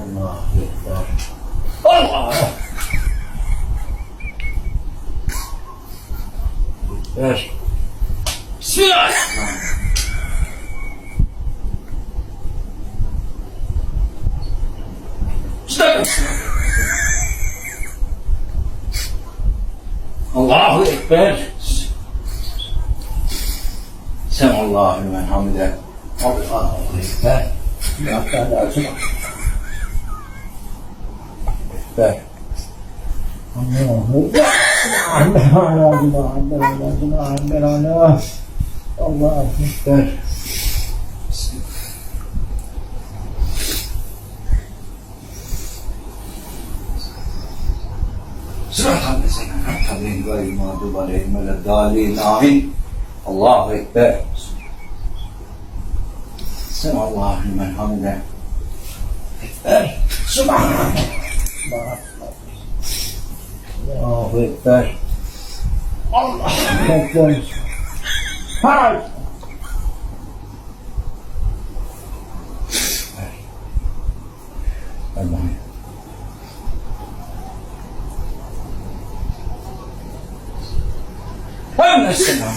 Allah Ekber. Allah Ekber. Bismillahirrahmanirrahim. Allahu Ekber. Semallahu limen hamide. Allahu Ekber. Yaptan lazım. Ekber. Allahu Ekber. Allahu Ekber. Sıratal lezine en'amte gayril mağdubi aleyhim veleddâlin. Amin. Allahu Ekber. Semallahu limen hamide. Ekber. Subhanallah. Allahu Ekber. Allahu Ekber. Hay. Allah'ım. Selam.